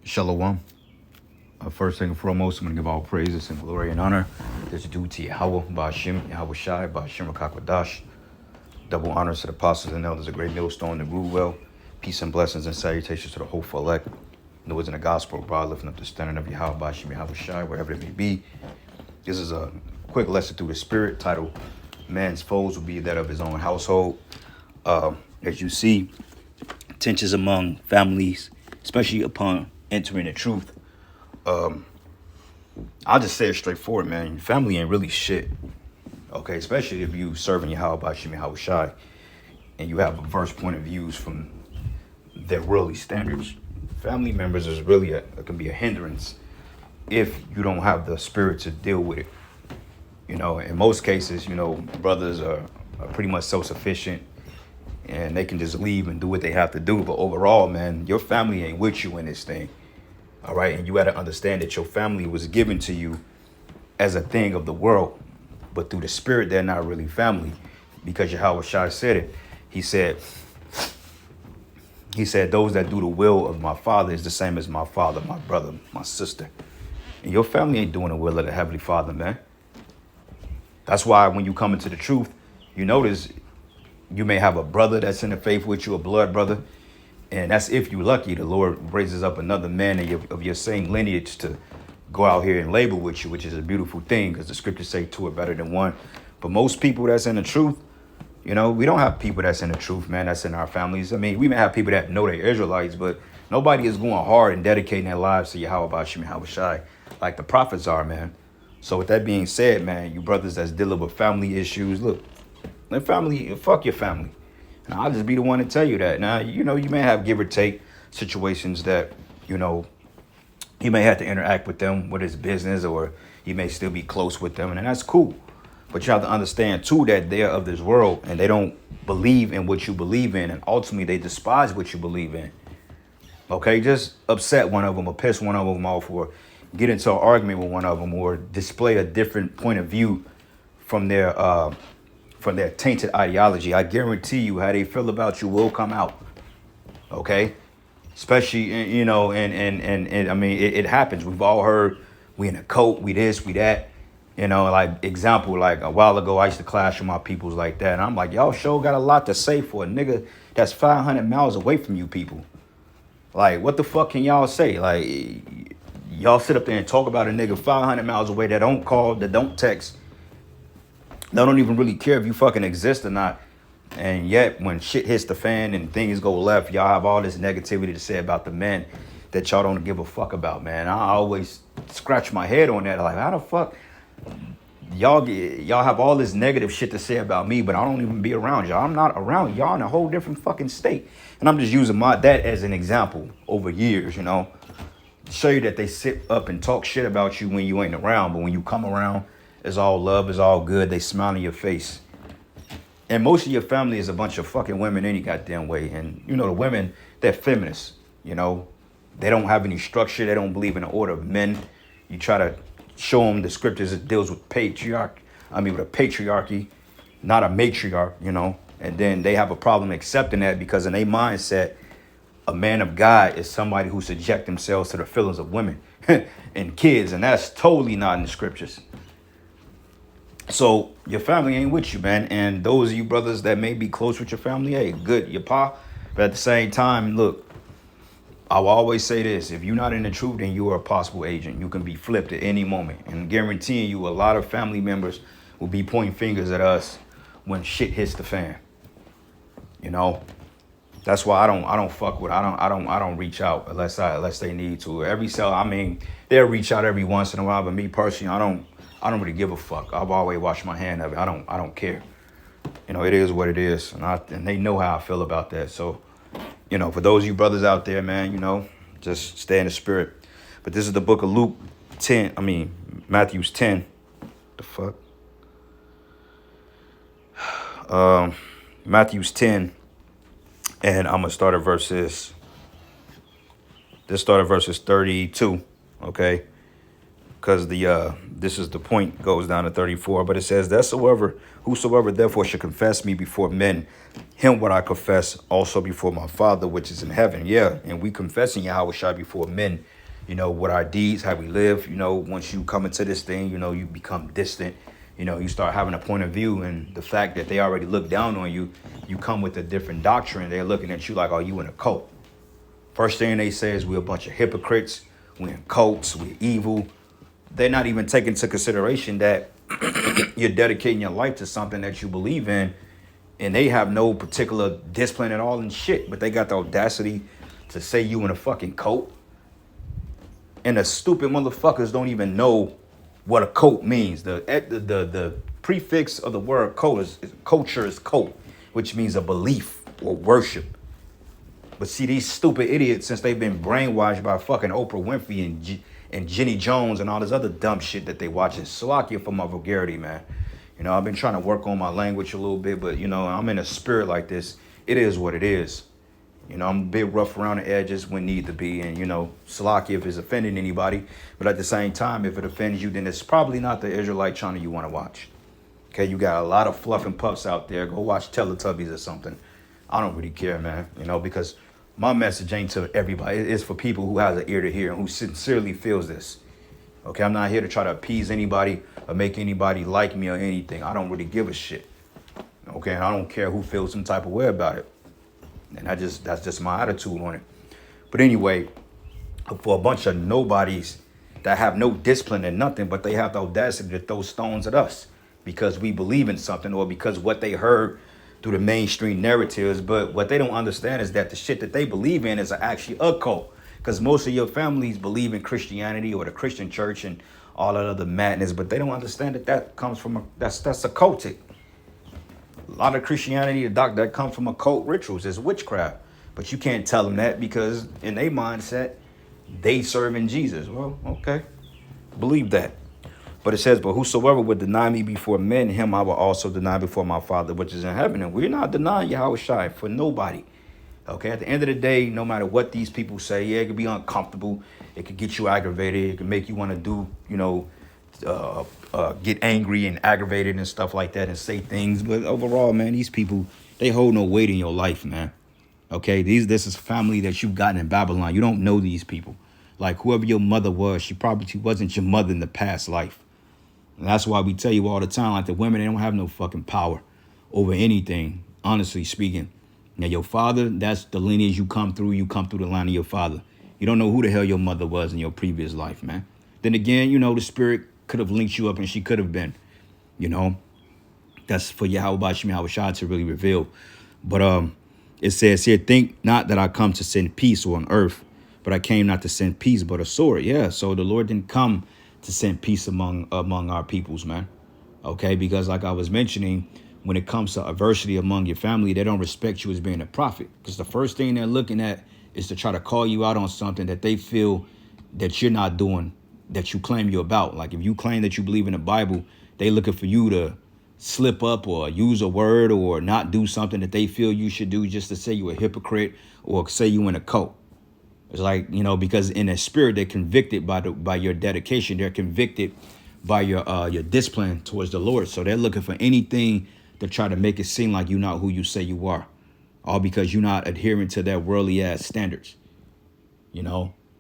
Shalom. First thing and foremost, I'm going to give all praises and glory and honor that's due to Yahweh, Ba'ashim, Yahweh Shai, Ba'ashim Rakakwadash. Double honors to the apostles and elders, a great millstone that grew well. Peace and blessings and salutations to the hopeful elect. Those in the gospel, broad, lifting up the standard of Yahweh, Ba'ashim, Yahweh Shai, wherever it may be. This is a quick lesson through the spirit titled, Man's Foes Will Be That of His Own Household. As you see, tensions among families, especially upon entering the truth. I'll just say it straightforward, man. Your family ain't really shit. Okay, especially if you serving Yahweh Bashim Yahweh Shai and you have averse point of views from their worldly standards. Family members is really can be a hindrance if you don't have the spirit to deal with it. You know, in most cases, you know, brothers are pretty much self-sufficient and they can just leave and do what they have to do. But overall, man, your family ain't with you in this thing. All right. And you got to understand that your family was given to you as a thing of the world. But through the spirit, they're not really family, because Yahweh Shai said it. He said, those that do the will of my father is the same as my father, my brother, my sister. And your family ain't doing the will of the Heavenly Father, man. That's why when you come into the truth, you notice you may have a brother that's in the faith with you, a blood brother. And that's if you're lucky. The Lord raises up another man of your same lineage to go out here and labor with you, which is a beautiful thing, because the scriptures say two are better than one. But most people that's in the truth, you know, we don't have people that's in the truth, man, that's in our families. I mean, we may have people that know they're Israelites, but nobody is going hard and dedicating their lives to Yahweh Bashim Yahweh Shai like the prophets are, man. So with that being said, man, you brothers that's dealing with family issues, look, fuck your family. And I'll just be the one to tell you that. Now, you know, you may have give or take situations that, you know, you may have to interact with them with his business, or you may still be close with them, and that's cool. But you have to understand, too, that they're of this world and they don't believe in what you believe in, and ultimately they despise what you believe in. Okay, just upset one of them or piss one of them off, or get into an argument with one of them, or display a different point of view from their tainted ideology. I guarantee you how they feel about you will come out. Okay? Especially, you know, and I mean, it happens. We've all heard we in a cult, we this, we that. You know, like example, like a while ago, I used to clash with my peoples like that. And I'm like, y'all sure got a lot to say for a nigga that's 500 miles away from you people. Like, what the fuck can y'all say? Like, y'all sit up there and talk about a nigga 500 miles away that don't call, that don't text. They don't even really care if you fucking exist or not. And yet, when shit hits the fan and things go left, y'all have all this negativity to say about the men that y'all don't give a fuck about, man. I always scratch my head on that. Like, how the fuck y'all have all this negative shit to say about me, but I don't even be around y'all. I'm not around y'all in a whole different fucking state. And I'm just using that as an example over years, you know. Show you that they sit up and talk shit about you when you ain't around, but when you come around, it's all love, it's all good. They smile in your face. And most of your family is a bunch of fucking women any goddamn way. And, you know, the women, they're feminists, you know. They don't have any structure. They don't believe in the order of men. You try to show them the scriptures that deals with with a patriarchy, not a matriarch, you know. And then they have a problem accepting that, because in their mindset, a man of God is somebody who subject themselves to the feelings of women and kids. And that's totally not in the scriptures. So your family ain't with you, man. And those of you brothers that may be close with your family, hey, good, your pa. But at the same time, look, I will always say this. If you're not in the truth, then you are a possible agent. You can be flipped at any moment. And guaranteeing you, a lot of family members will be pointing fingers at us when shit hits the fan. You know? That's why I don't reach out unless they need to. I mean, they'll reach out every once in a while, but me personally, I don't really give a fuck. I've always washed my hand of it. I don't care. You know, it is what it is. And they know how I feel about that. So, you know, for those of you brothers out there, man, you know, just stay in the spirit. But this is the book of Matthew's 10. The fuck? Matthew's 10. And I'm going to start at verses 32. Okay. because the this is the point goes down to 34, but it says that whosoever therefore should confess me before men, him what I confess also before my Father which is in heaven. Yeah, and we confessing Yahweh Shai before men, what our deeds, how we live. Once you come into this thing, you become distant. You start having a point of view, and the fact that they already look down on you, you come with a different doctrine. They're looking at you like, oh, you in a cult. First thing they say is we're a bunch of hypocrites, we're in cults, we're evil. They're not even taking into consideration that you're dedicating your life to something that you believe in, and they have no particular discipline at all and shit, but they got the audacity to say you in a fucking cult. And the stupid motherfuckers don't even know what a cult means. The prefix of the word cult is culture is cult, which means a belief or worship. But see, these stupid idiots, since they've been brainwashed by fucking Oprah Winfrey and Jenny Jones and all this other dumb shit that they watch, it's Salakia for my vulgarity, man. I've been trying to work on my language a little bit, but I'm in a spirit like this. It is what it is. I'm a bit rough around the edges when need to be, and Salakia if it's offending anybody. But at the same time, if it offends you, then it's probably not the Israelite channel you want to watch. Okay, you got a lot of fluff and puffs out there. Go watch Teletubbies or something. I don't really care, man. Because my message ain't to everybody. It's for people who has an ear to hear and who sincerely feels this. Okay, I'm not here to try to appease anybody or make anybody like me or anything. I don't really give a shit. Okay, and I don't care who feels some type of way about it. And that's just my attitude on it. But anyway, for a bunch of nobodies that have no discipline and nothing, but they have the audacity to throw stones at us because we believe in something or because what they heard through the mainstream narratives. But what they don't understand is that the shit that they believe in is actually a cult. Because most of your families believe in Christianity or the Christian church and all that other madness, but they don't understand that comes from that's occultic. A lot of Christianity, that comes from occult rituals, is witchcraft. But you can't tell them that because in their mindset, they serving Jesus. Well, okay, believe that. But it says, but whosoever would deny me before men, him I will also deny before my Father which is in heaven. And we're not denying Yahweh Shai for nobody. Okay, at the end of the day, no matter what these people say, yeah, it could be uncomfortable. It could get you aggravated. It could make you want to do, get angry and aggravated and stuff like that and say things. But overall, man, these people, they hold no weight in your life, man. Okay, this is family that you've gotten in Babylon. You don't know these people. Like whoever your mother was, she probably wasn't your mother in the past life. And that's why we tell you all the time, like the women, they don't have no fucking power over anything, honestly speaking. Now, your father, that's the lineage you come through the line of your father. You don't know who the hell your mother was in your previous life, man. Then again, the spirit could have linked you up and she could have been, That's for Yahweh Shai to really reveal. But it says here, think not that I come to send peace on earth, but I came not to send peace, but a sword. Yeah, so the Lord didn't come to send peace among our peoples, man. Okay, because like I was mentioning, when it comes to adversity among your family, they don't respect you as being a prophet. Because the first thing they're looking at is to try to call you out on something that they feel that you're not doing, that you claim you're about. Like if you claim that you believe in the Bible, they looking for you to slip up or use a word or not do something that they feel you should do just to say you're a hypocrite or say you in a cult. It's like, because in their spirit, they're convicted by your dedication. They're convicted by your discipline towards the Lord. So they're looking for anything to try to make it seem like you're not who you say you are. All because you're not adhering to their worldly ass standards,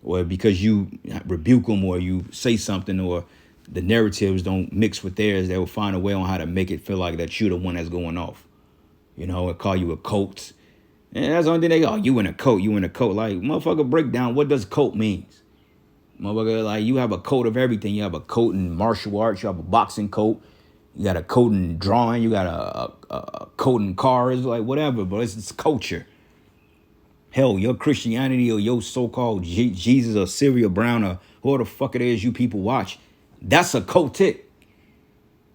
or because you rebuke them or you say something or the narratives don't mix with theirs. They will find a way on how to make it feel like that you're the one that's going off, and call you a cult. And that's the only thing they go, you in a cult. Like, motherfucker, break down what does cult means. Motherfucker, like you have a code of everything. You have a code in martial arts. You have a boxing code. You got a code in drawing. You got a code in cars. Like whatever, but it's culture. Hell, your Christianity or your so-called Jesus or Sylvia Brown or whoever the fuck it is you people watch, that's a cultic.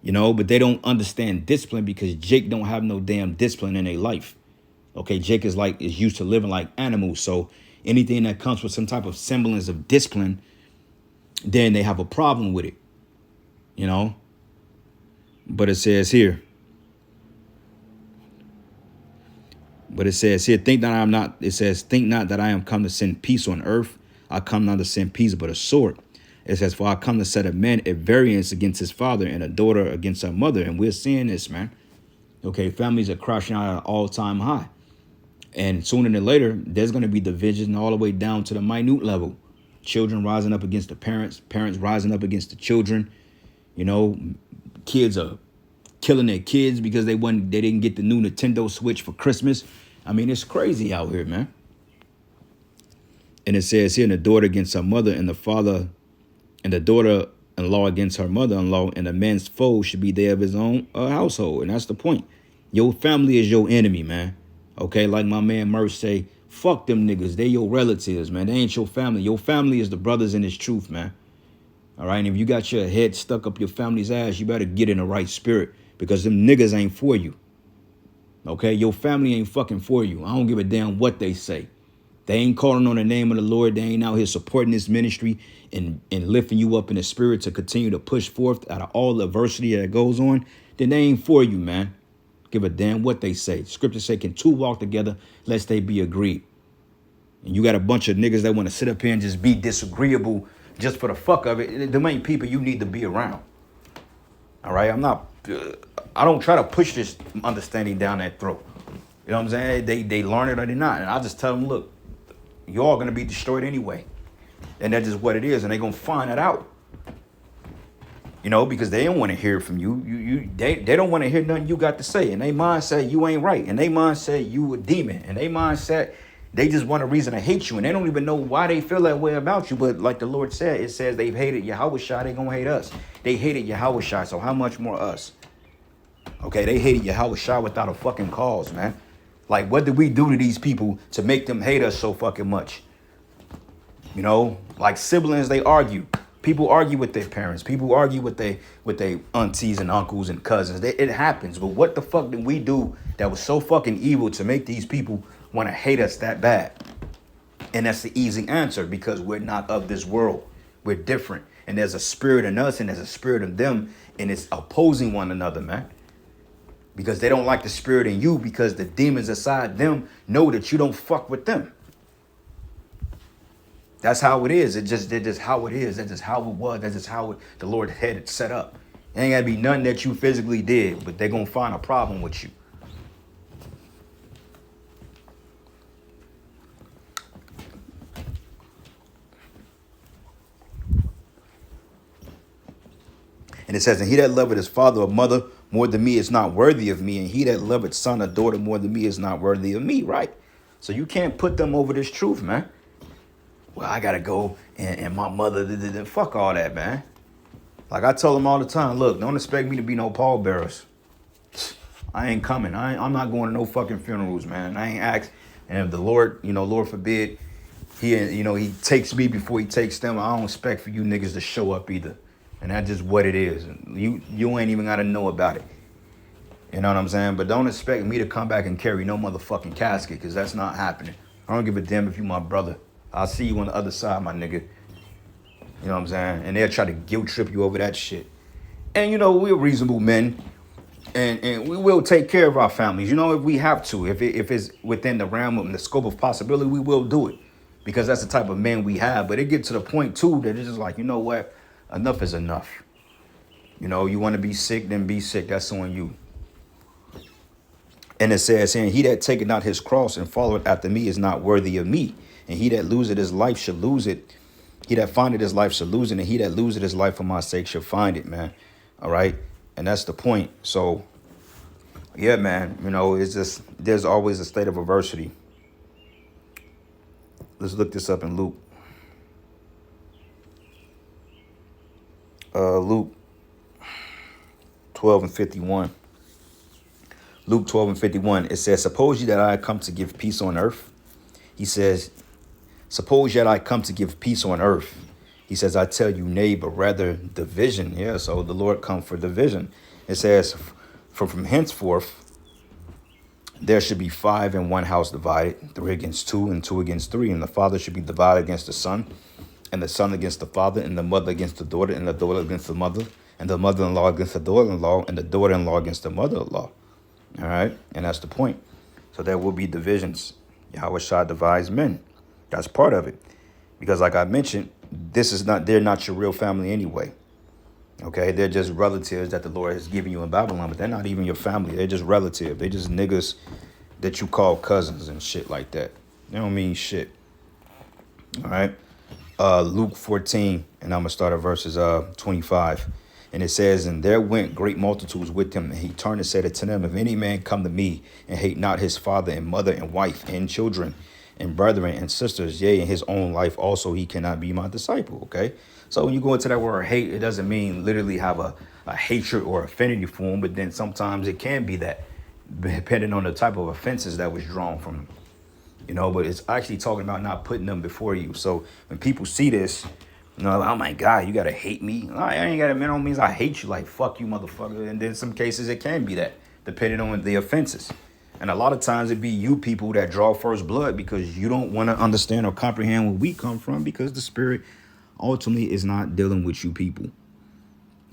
But they don't understand discipline because Jake don't have no damn discipline in their life. Okay, Jake is used to living like animals. So anything that comes with some type of semblance of discipline, then they have a problem with it. But it says here, think not that I am come to send peace on earth. I come not to send peace, but a sword. It says, for I come to set a man at variance against his father and a daughter against her mother. And we're seeing this, man. Okay, families are crashing out at an all-time high. And sooner than later, there's going to be division all the way down to the minute level. Children rising up against the parents, parents rising up against the children. You know, kids are killing their kids because they didn't get the new Nintendo Switch for Christmas. I mean, it's crazy out here, man. And it says here, and the daughter against her mother, and the father and the daughter-in-law against her mother-in-law, and a man's foe should be there of his own household. And that's the point. Your family is your enemy, man. Okay, like my man Murph say, fuck them niggas. They your relatives, man. They ain't your family. Your family is the brothers in this truth, man. All right, and if you got your head stuck up your family's ass, you better get in the right spirit, because them niggas ain't for you. Okay, your family ain't fucking for you. I don't give a damn what they say. They ain't calling on the name of the Lord. They ain't out here supporting this ministry and lifting you up in the spirit to continue to push forth out of all the adversity that goes on. Then they ain't for you, man. Give a damn what they say. Scripture say, can two walk together lest they be agreed? And you got a bunch of niggas that want to sit up here and just be disagreeable just for the fuck of it. Them ain't people you need to be around. All right, I don't try to push this understanding down that throat. You know what I'm saying? They learn it or they not. And I just tell them, look, you're all going to be destroyed anyway. And that's just what it is. And they're going to find it out. You know, because they don't want to hear from you. They don't want to hear nothing you got to say. And they mindset, you ain't right. And they mindset, you a demon. And they mindset, they just want a reason to hate you. And they don't even know why they feel that way about you. But like the Lord said, it says they've hated Yahushua, they going to hate us. They hated Yahushua, so how much more us? Okay, they hated Yahushua without a fucking cause, man. Like, what did we do to these people to make them hate us so fucking much? You know, like siblings, they argue. People argue with their parents. People argue with their aunties and uncles and cousins. It happens. But what the fuck did we do that was so fucking evil to make these people want to hate us that bad? And that's the easy answer, because we're not of this world. We're different. And there's a spirit in us and there's a spirit in them. And it's opposing one another, man. Because they don't like the spirit in you, because the demons inside them know that you don't fuck with them. That's how it is. That's just how it is. That's just how it was. That's just how the Lord had it set up. It ain't got to be nothing that you physically did, but they're going to find a problem with you. And it says, and he that loveth his father or mother more than me is not worthy of me. And he that loveth son or daughter more than me is not worthy of me, right? So you can't put them over this truth, man. Well, I got to go and my mother, fuck all that, man. Like I tell them all the time, look, don't expect me to be no pallbearers. I ain't coming. I'm not going to no fucking funerals, man. I ain't asked. And if the Lord, Lord forbid, he takes me before he takes them, I don't expect for you niggas to show up either. And that's just what it is. You ain't even got to know about it. You know what I'm saying? But don't expect me to come back and carry no motherfucking casket, because that's not happening. I don't give a damn if you my brother. I'll see you on the other side, my nigga. You know what I'm saying? And they'll try to guilt trip you over that shit. And, we're reasonable men. And we will take care of our families, if we have to. If it's within the realm and the scope of possibility, we will do it. Because that's the type of men we have. But it gets to the point, too, that it's just like, you know what? Enough is enough. You want to be sick, then be sick. That's on you. And it says, and he that taketh not his cross and followeth after me is not worthy of me. And he that loseth his life shall lose it. He that findeth his life shall lose it. And he that loseth his life for my sake shall find it, man. All right. And that's the point. So, yeah, man, it's just, there's always a state of adversity. Let's look this up in Luke. Luke 12:51. Luke 12:51. It says, suppose ye that I come to give peace on earth. He says, suppose yet I come to give peace on earth. He says, I tell you, nay, but rather division. Yeah, so the Lord come for division. It says, for from henceforth, there should be 5 in one house divided, 3 against 2 and 2 against 3. And the father should be divided against the son, and the son against the father, and the mother against the daughter, and the daughter against the mother, and the mother-in-law against the daughter-in-law, and the daughter-in-law against the mother-in-law. All right. And that's the point. So there will be divisions. Yahushua divides men. That's part of it. Because like I mentioned, they're not your real family anyway. Okay, they're just relatives that the Lord has given you in Babylon, but they're not even your family. They're just relative. They just niggas that you call cousins and shit like that. They don't mean shit. All right. Luke 14, and I'm gonna start at verses 25. And it says, and there went great multitudes with him, and he turned and said unto them, if any man come to me and hate not his father and mother and wife and children and brethren and sisters, yea, in his own life also, he cannot be my disciple. Okay. So when you go into that word hate, it doesn't mean literally have a hatred or affinity for him, but then sometimes it can be that, depending on the type of offenses that was drawn from him. But it's actually talking about not putting them before you. So when people see this, oh my God, you gotta hate me. I ain't gotta, man, don't means I hate you, like fuck you, motherfucker. And then some cases it can be that, depending on the offenses. And a lot of times it be you people that draw first blood because you don't want to understand or comprehend where we come from, because the spirit ultimately is not dealing with you people.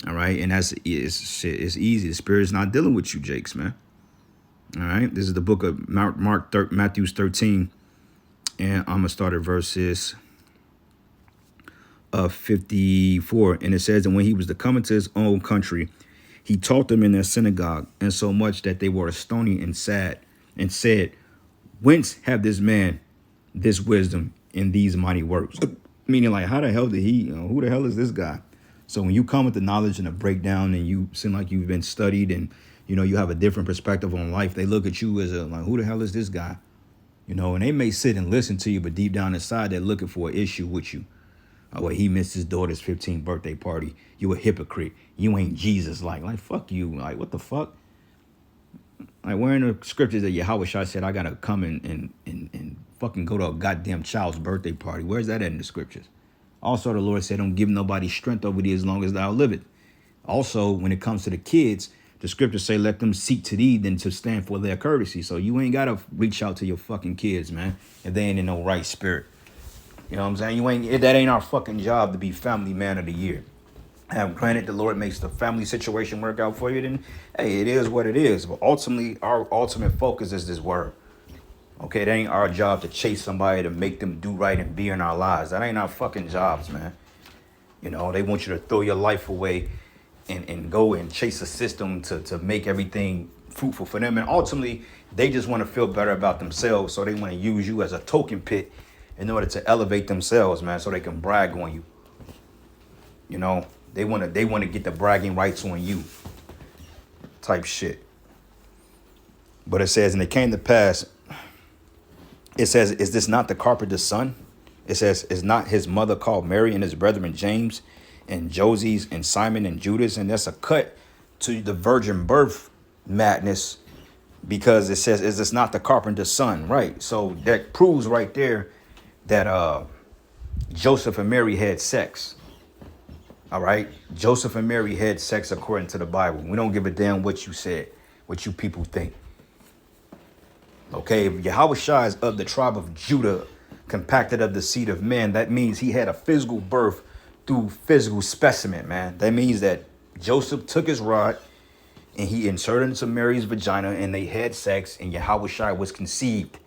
All right. And that's shit. It's easy. The spirit is not dealing with you, Jakes, man. All right. This is the book of Matthew 13. And I'm going to start at verses 54. And it says, and when he was to come into his own country, he taught them in their synagogue, and so much that they were astonished and sad, and said, whence have this man this wisdom in these mighty works? Meaning, like, how the hell did he, who the hell is this guy? So when you come with the knowledge and the breakdown, and you seem like you've been studied, and you have a different perspective on life, they look at you as like, who the hell is this guy? And they may sit and listen to you, but deep down inside, they're looking for an issue with you. Oh, well, he missed his daughter's 15th birthday party. You a hypocrite. You ain't Jesus. Like fuck you. Like, what the fuck? Like, where in the scriptures that Yahweh Shai said I gotta come and fucking go to a goddamn child's birthday party? Where's that in the scriptures? Also, the Lord said, don't give nobody strength over thee as long as thou liveth. Also, when it comes to the kids, the scriptures say, let them seek to thee than to stand for their courtesy. So you ain't gotta reach out to your fucking kids, man, if they ain't in no right spirit. You know what I'm saying? That ain't our fucking job to be family man of the year. And granted, the Lord makes the family situation work out for you, then hey, it is what it is. But ultimately, our ultimate focus is this word. Okay, that ain't our job to chase somebody to make them do right and be in our lives. That ain't our fucking jobs, man. They want you to throw your life away and go and chase a system to make everything fruitful for them. And ultimately, they just want to feel better about themselves. So they want to use you as a token pit in order to elevate themselves, man, so they can brag on you. They want to get the bragging rights on you type shit. But it says, and it came to pass, it says, is this not the carpenter's son? It says, is not his mother called Mary, and his brethren James and Joses and Simon and Judas? And that's a cut to the virgin birth madness, because it says, is this not the carpenter's son? Right. So that proves right there that Joseph and Mary had sex. All right. Joseph and Mary had sex according to the Bible. We don't give a damn what you said, what you people think. Okay. If Yahweh Shai is of the tribe of Judah, compacted of the seed of men, that means he had a physical birth through physical specimen, man. That means that Joseph took his rod and he inserted into Mary's vagina, and they had sex, and Yahweh Shai was conceived.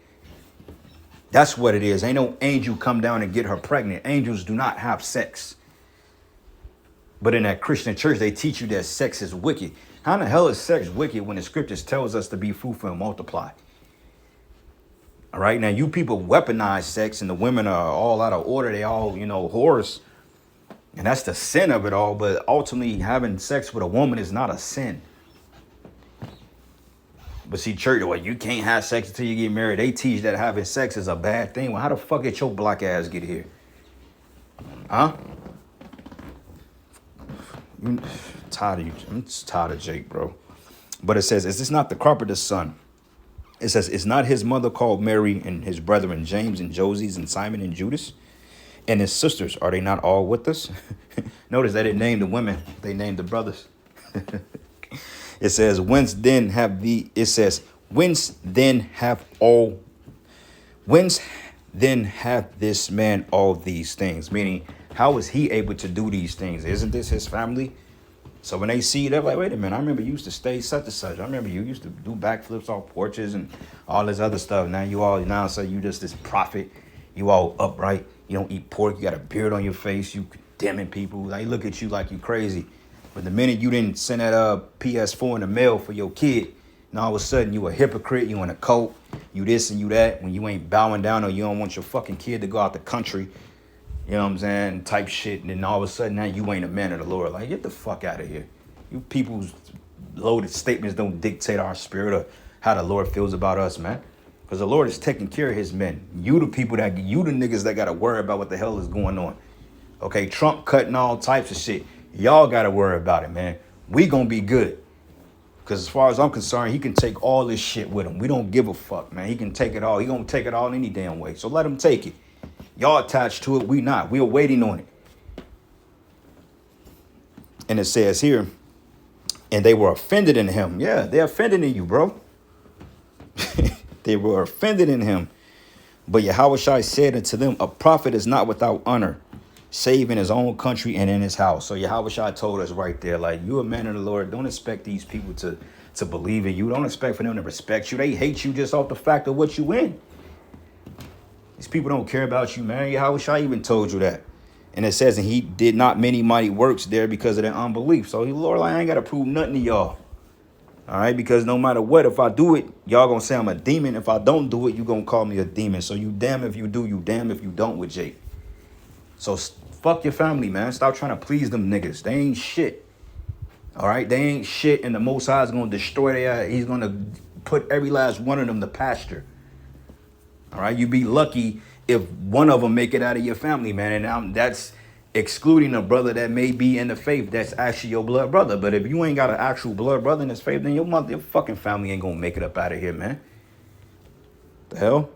That's what it is. Ain't no angel come down and get her pregnant. Angels do not have sex. But in that Christian church, they teach you that sex is wicked. How in the hell is sex wicked when the scriptures tells us to be fruitful and multiply? All right. Now, you people weaponize sex, and the women are all out of order. They all, whores. And that's the sin of it all. But ultimately, having sex with a woman is not a sin. But see, church, well, you can't have sex until you get married. They teach that having sex is a bad thing. Well, how the fuck did your black ass get here? Huh? I'm tired of you. I'm just tired of Jake, bro. But it says, is this not the carpenter's son? It says, is not his mother called Mary, and his brethren James and Joses and Simon and Judas? And his sisters, are they not all with us? Notice they didn't name the women. They named the brothers. It says, whence then have this man all these things? Meaning, how is he able to do these things? Isn't this his family? So when they see, they're like, wait a minute, I remember you used to stay such and such. I remember you used to do backflips off porches and all this other stuff. Now you just this prophet. You all upright. You don't eat pork. You got a beard on your face. You condemning people. They look at you like you crazy. But the minute you didn't send that PS4 in the mail for your kid, and all of a sudden you a hypocrite, you in a cult, you this and you that, when you ain't bowing down or you don't want your fucking kid to go out the country, you know what I'm saying, type shit, and then all of a sudden now you ain't a man of the Lord. Like, get the fuck out of here. You people's loaded statements don't dictate our spirit or how the Lord feels about us, man. Because the Lord is taking care of his men. You the niggas that got to worry about what the hell is going on. Okay, Trump cutting all types of shit. Y'all got to worry about it, man. We gonna be good. Because as far as I'm concerned, he can take all this shit with him. We don't give a fuck, man. He can take it all. He gonna take it all any damn way. So let him take it. Y'all attached to it. We not. We are waiting on it. And it says here, and they were offended in him. Yeah, they're offended in you, bro. They were offended in him. But Yahushua said unto them, a prophet is not without honor, save in his own country and in his house. So Yahushua told us right there, like, you a man of the Lord. Don't expect these people to believe in you. Don't expect for them to respect you. They hate you just off the fact of what you in. These people don't care about you, man. Yahushua even told you that. And it says, and he did not many mighty works there because of their unbelief. So the Lord, like, I ain't got to prove nothing to y'all. All right, because no matter what, if I do it, y'all gonna say I'm a demon. If I don't do it, you gonna call me a demon. So you damn if you do, you damn if you don't with Jake. So fuck your family, man. Stop trying to please them niggas. They ain't shit. All right, they ain't shit, and the Most High is gonna destroy their. He's gonna put every last one of them to pasture. All right, you be lucky if one of them make it out of your family, man, and that's excluding a brother that may be in the faith that's actually your blood brother. But if you ain't got an actual blood brother in this faith, then your fucking family ain't gonna make it up out of here, man. The hell?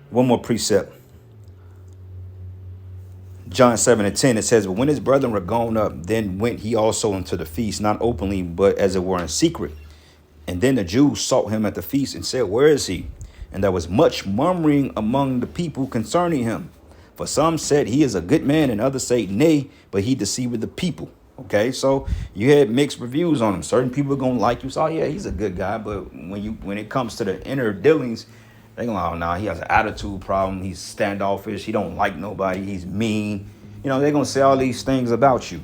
One more precept. John 7:10, it says, but when his brethren were gone up, then went he also into the feast, not openly, but as it were in secret. And then the Jews sought him at the feast and said, where is he? And there was much murmuring among the people concerning him. For some said he is a good man, and others say nay, but he deceived the people. Okay, so you had mixed reviews on him. Certain people are gonna like you. So yeah, he's a good guy, but when it comes to the inner dealings, they gonna, oh nah, he has an attitude problem. He's standoffish. He don't like nobody. He's mean. You know, they're gonna say all these things about you.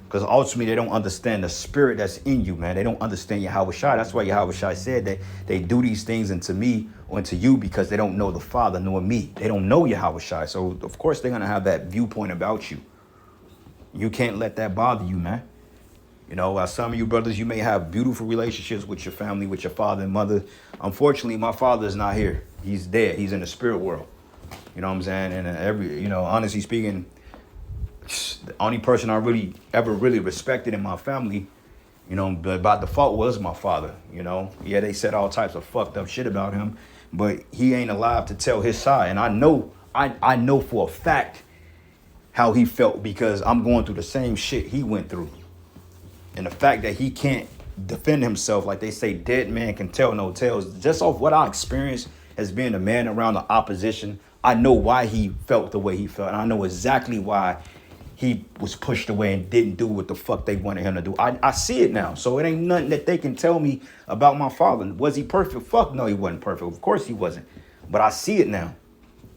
Because ultimately, they don't understand the spirit that's in you, man. They don't understand Yahushua. That's why Yahushua said that they do these things unto me or unto you because they don't know the Father nor me. They don't know Yahushua. So, of course, they're going to have that viewpoint about you. You can't let that bother you, man. You know, some of you brothers, you may have beautiful relationships with your family, with your father and mother. Unfortunately, my father is not here. He's dead. He's in the spirit world. You know what I'm saying? And honestly speaking, the only person I ever really respected in my family, you know, by default was my father. You know, yeah, they said all types of fucked up shit about him, but he ain't alive to tell his side. And I know for a fact how he felt because I'm going through the same shit he went through. And the fact that he can't defend himself, like they say, dead man can tell no tales. Just off what I experienced as being a man around the opposition, I know why he felt the way he felt. And I know exactly why he was pushed away and didn't do what the fuck they wanted him to do. I see it now. So it ain't nothing that they can tell me about my father. Was he perfect? Fuck no, he wasn't perfect. Of course he wasn't. But I see it now.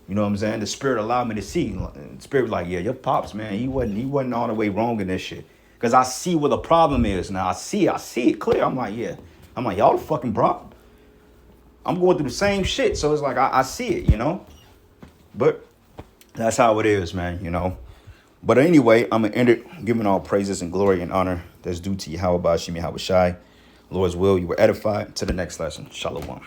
You know what I'm saying? The spirit allowed me to see. The spirit was like, yeah, your pops, man, he wasn't all the way wrong in this shit. Because I see where the problem is now. I see it clear. I'm like, yeah. I'm like, y'all the fucking problem. I'm going through the same shit. So it's like, I see it, you know? But that's how it is, man, you know? But anyway, I'm going to end it giving all praises and glory and honor that's due to Yahweh Bashim Yahweh Shai. Lord's will, you were edified. To the next lesson. Shalom.